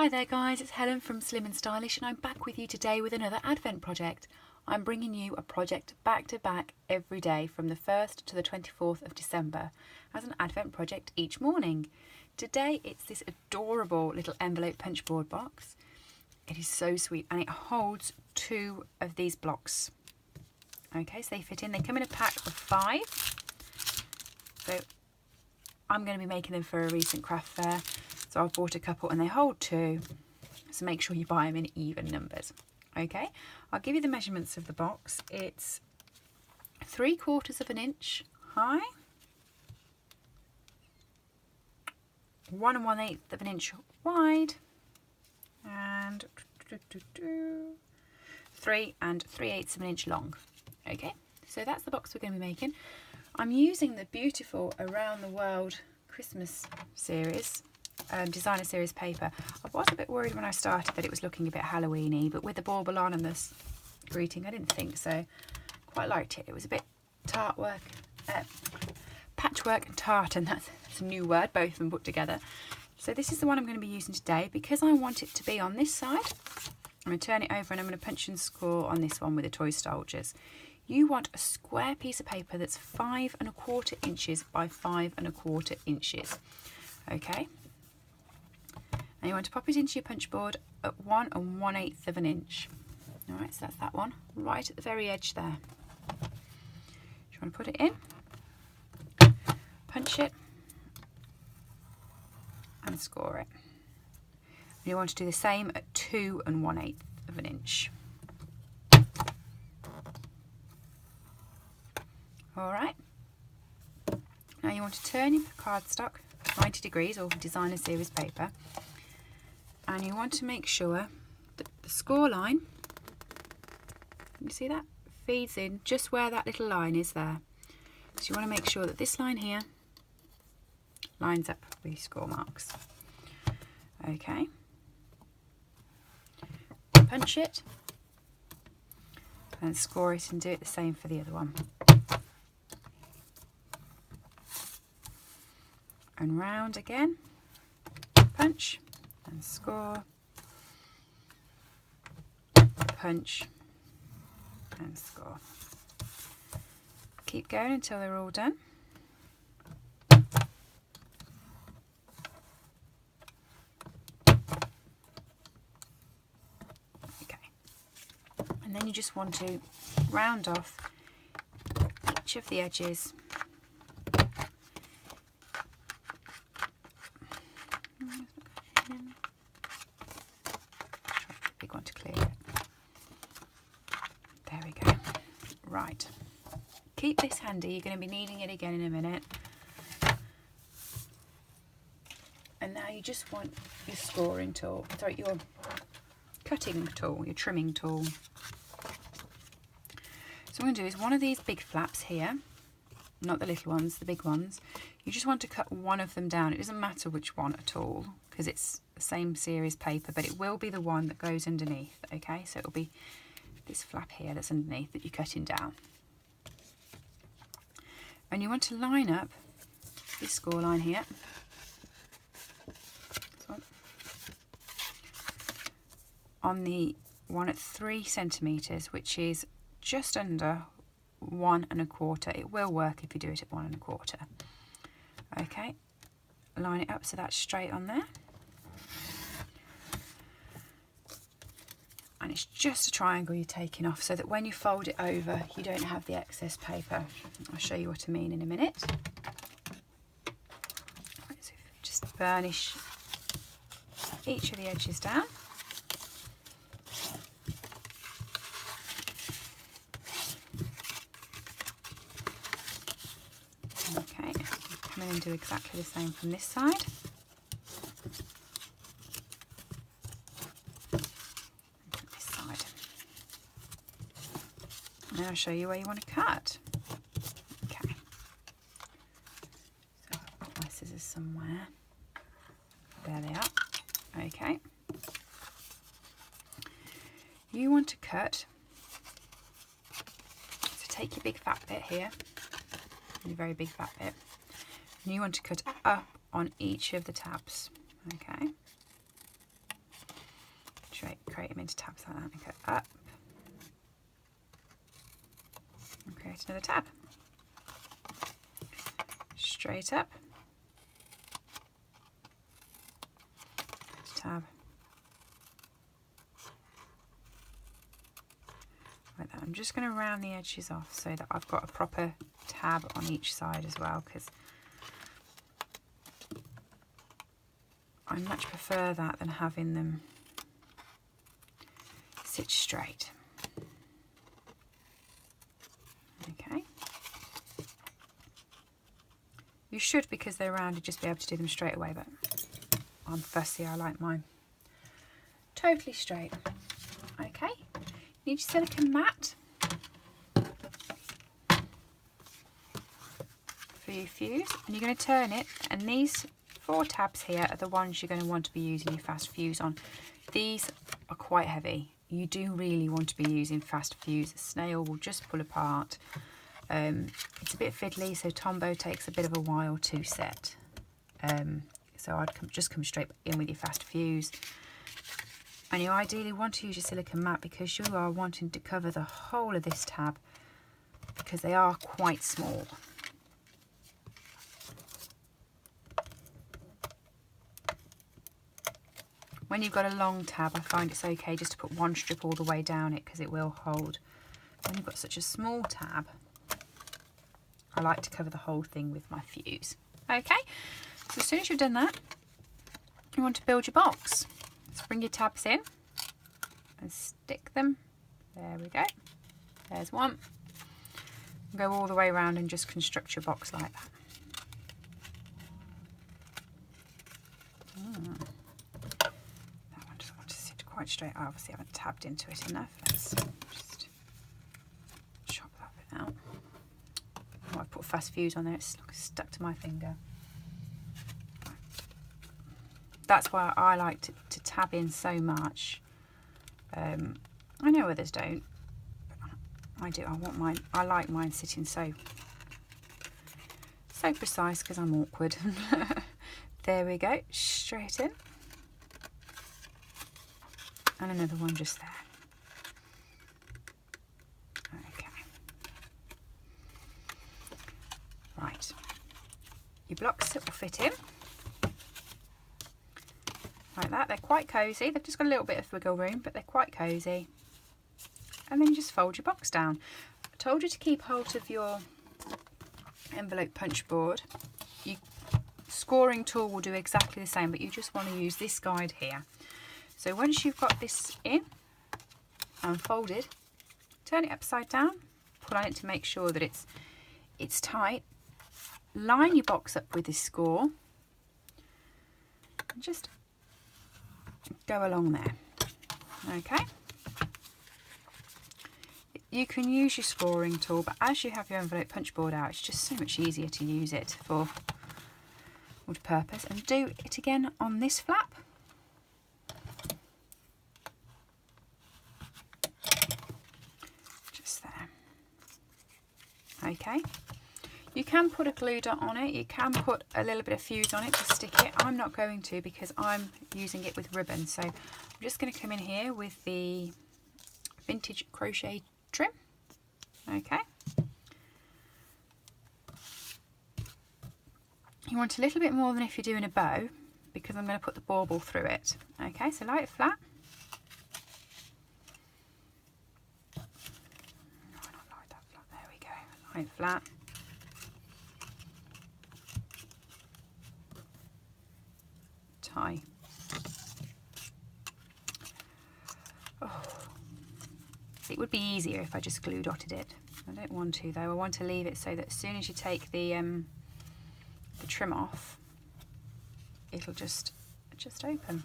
Hi there guys, it's Helen from Slim and Stylish and I'm back with you today with another Advent project. I'm bringing you a project back to back every day from the 1st to the 24th of December as an Advent project each morning. Today it's this adorable little envelope punch board box. It is so sweet and it holds 2 of these blocks. Okay, so they fit in, they come in a pack of 5. So I'm going to be making them for a recent craft fair. So I've bought a couple and they hold 2, so make sure you buy them in even numbers. Okay, I'll give you the measurements of the box. It's 3/4 of an inch high, 1 1/8 of an inch wide, and 3 3/8 of an inch long. Okay, so that's the box we're going to be making. I'm using the beautiful Around the World Christmas series. Designer series paper. I was a bit worried when I started that it was looking a bit Halloweeny, but with the bauble on and this greeting I didn't think so. Quite liked it. It was a bit patchwork and tartan, that's a new word, both of them put together. So this is the one I'm going to be using today. Because I want it to be on this side, I'm going to turn it over and I'm going to punch and score on this one with the toy soldiers. You want a square piece of paper that's 5 1/4 inches by 5 1/4 inches. Okay. And you want to pop it into your punch board at 1 1/8 of an inch. Alright, so that's that one, right at the very edge there. You want to put it in, punch it, and score it. And you want to do the same at 2 1/8 of an inch. Alright, now you want to turn your cardstock 90 degrees or designer series paper. And you want to make sure that the score line, you see that, feeds in just where that little line is there. So you want to make sure that this line here lines up with your score marks. Okay. Punch it and score it and do it the same for the other one. And round again, punch and score, punch and score. Keep going until they're all done. Okay, and then you just want to round off each of the edges. Big one to clear it. There we go. Right. Keep this handy. You're going to be needing it again in a minute. And now you just want your scoring tool. Sorry, your cutting tool, your trimming tool. So what I'm going to do is one of these big flaps here, not the little ones, the big ones. You just want to cut one of them down. It doesn't matter which one at all because it's the same series paper, but it will be the one that goes underneath. Okay, so it'll be this flap here that's underneath that you're cutting down. And you want to line up this score line here. This one. On the one at 3 centimetres, which is just under 1 1/4. It will work if you do it at 1 1/4. Okay, line it up so that's straight on there. And it's just a triangle you're taking off so that when you fold it over you don't have the excess paper. I'll show you what I mean in a minute. Right, so just burnish each of the edges down. Okay, come in and do exactly the same from this side. And I'll show you where you want to cut. Okay. So I'll put my scissors somewhere. There they are. Okay. You want to cut. So take your big fat bit here, your very big fat bit, and you want to cut up on each of the tabs. Okay. them into tabs like that and go up and create another tab. Straight up, tab, like that. I'm just going to round the edges off so that I've got a proper tab on each side as well, because I much prefer that than having them sit straight. Okay. You should, because they're rounded, just be able to do them straight away, but I'm fussy, I like mine totally straight. Okay, you need your silicone mat for your fuse, and you're going to turn it, and these 4 tabs here are the ones you're going to want to be using your fast fuse on. These are quite heavy. You do really want to be using fast fuse. A snail will just pull apart. It's a bit fiddly, so Tombow takes a bit of a while to set. So I'd just come straight in with your fast fuse. And you ideally want to use your silicone mat because you are wanting to cover the whole of this tab, because they are quite small. When you've got a long tab, I find it's okay just to put 1 strip all the way down it, because it will hold. When you've got such a small tab, I like to cover the whole thing with my fuse. Okay, so as soon as you've done that, you want to build your box. So bring your tabs in and stick them. There we go. There's one. Go all the way around and just construct your box like that. That one doesn't want to sit quite straight. I obviously haven't tabbed into it enough. Let's just chop that bit out. Oh, I put fast fuse on there, it's stuck to my finger. That's why I like to tab in so much. I know others don't, but I do. I like mine sitting so precise, because I'm awkward. There we go, straight in. And another one just there. Right, your blocks will fit in like that. They're quite cosy. They've just got a little bit of wiggle room, but they're quite cosy. And then you just fold your box down. I told you to keep hold of your envelope punch board. Your scoring tool will do exactly the same, but you just want to use this guide here. So once you've got this in and folded, turn it upside down, pull on it to make sure that it's tight. Line your box up with this score and just go along there. Okay, you can use your scoring tool, but as you have your envelope punch board out, it's just so much easier to use it for what purpose. And do it again on this flap. Just there. Okay. You can put a glue dot on it, you can put a little bit of fuse on it to stick it. I'm not going to, because I'm using it with ribbon. So I'm just going to come in here with the vintage crochet trim. Okay. You want a little bit more than if you're doing a bow, because I'm going to put the bauble through it. Okay, so lie it flat. No, not lie that flat. There we go. Lie it flat. Tie. Oh. It would be easier if I just glue dotted it. I don't want to though. I want to leave it so that as soon as you take the trim off, it'll just open.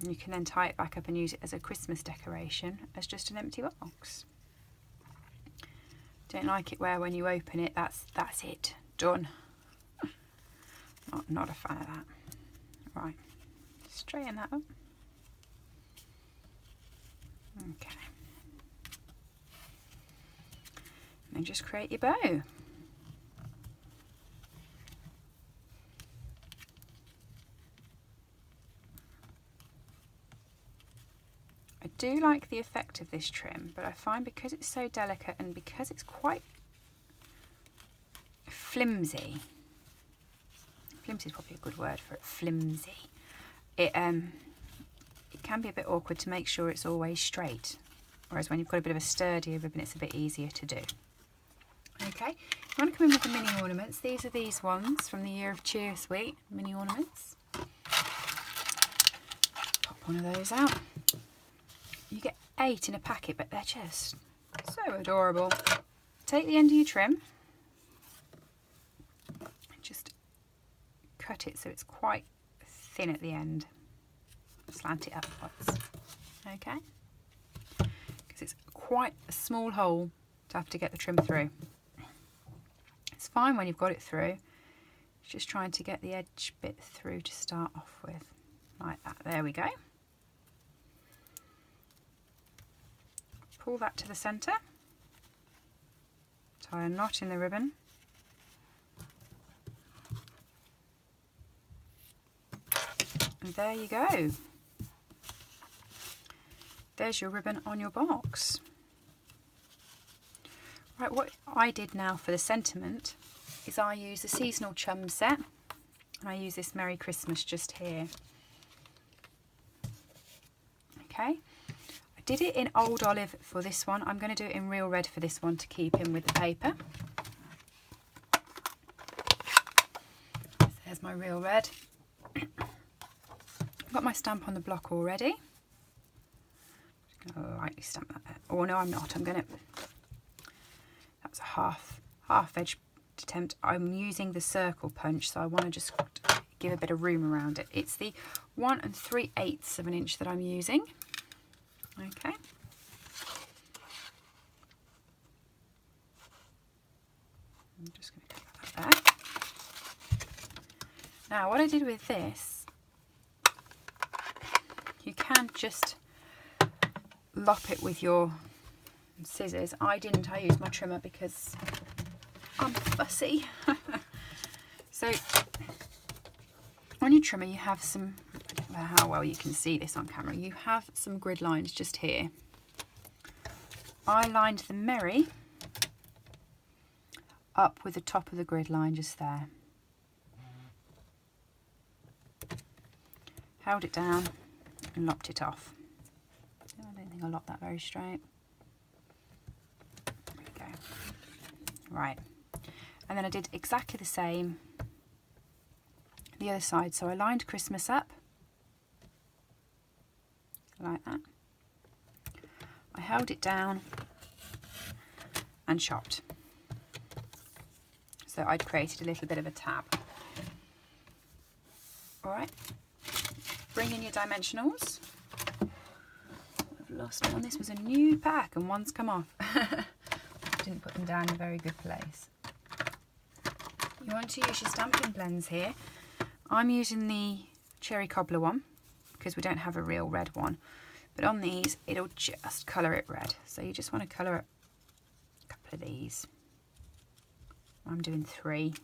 You can then tie it back up and use it as a Christmas decoration, as just an empty box. Don't like it where when you open it, that's it, done. Not a fan of that. Right, straighten that up. Okay. And then just create your bow. do like the effect of this trim, but I find because it's so delicate and because it's quite flimsy, flimsy is probably a good word for it, flimsy, it can be a bit awkward to make sure it's always straight, whereas when you've got a bit of a sturdier ribbon it's a bit easier to do. Okay, you want to come in with the mini ornaments. These are these ones from the Year of Cheer Suite, mini ornaments. Pop one of those out. You get 8 in a packet, but they're just so adorable. Take the end of your trim, just cut it so it's quite thin at the end, slant it upwards, okay? Because it's quite a small hole to have to get the trim through. It's fine when you've got it through, it's just trying to get the edge bit through to start off with, like that. There we go. Pull that to the centre, tie a knot in the ribbon, and there you go. There's your ribbon on your box. Right, what I did now for the sentiment is I use the seasonal chum set, and I use this Merry Christmas just here. Okay, I did it in Old Olive for this one. I'm going to do it in Real Red for this one to keep in with the paper. So there's my Real Red. I've got my stamp on the block already. I'm just going to lightly stamp that there. Oh no, I'm not. I'm going to... That's a half edge attempt. I'm using the circle punch, so I want to just give a bit of room around it. It's the 1 3/8 of an inch that I'm using. Okay. I'm just going to cut that there. Now, what I did with this, you can just lop it with your scissors. I didn't. I used my trimmer because I'm fussy. So on your trimmer you have some, I don't know how well you can see this on camera, you have some grid lines just here. I lined the Merry up with the top of the grid line just there. Held it down and lopped it off. I don't think I lopped that very straight. Right, and then I did exactly the same the other side. So I lined Christmas up like that. I held it down and chopped. So I'd created a little bit of a tab. All right, bring in your dimensionals. I've lost one. This was a new pack and one's come off. Didn't put them down in a very good place. You want to use your Stampin' blends here. I'm using the Cherry Cobbler one because we don't have a real red one, but on these it'll just colour it red. So you just want to colour a couple of these. I'm doing 3.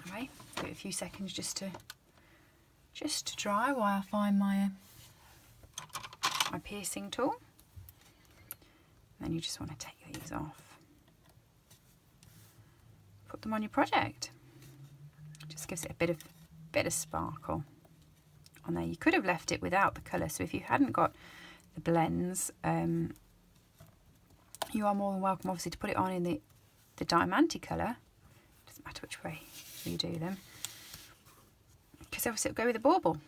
Okay, give it a few seconds just to dry while I find my piercing tool. Then you just want to take these off. Put them on your project. Just gives it a bit of sparkle on there. You could have left it without the colour, so if you hadn't got the blends, you are more than welcome obviously to put it on in the diamante colour. Doesn't matter which way you do them, because obviously it'll go with the bauble.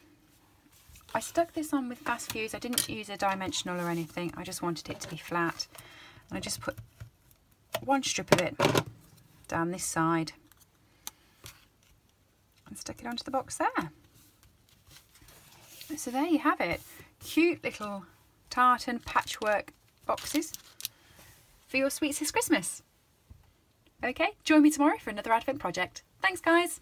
I stuck this on with fast fuse. I didn't use a dimensional or anything. I just wanted it to be flat. And I just put one strip of it down this side and stuck it onto the box there. So there you have it. Cute little tartan patchwork boxes for your sweets this Christmas. Okay, join me tomorrow for another Advent project. Thanks guys.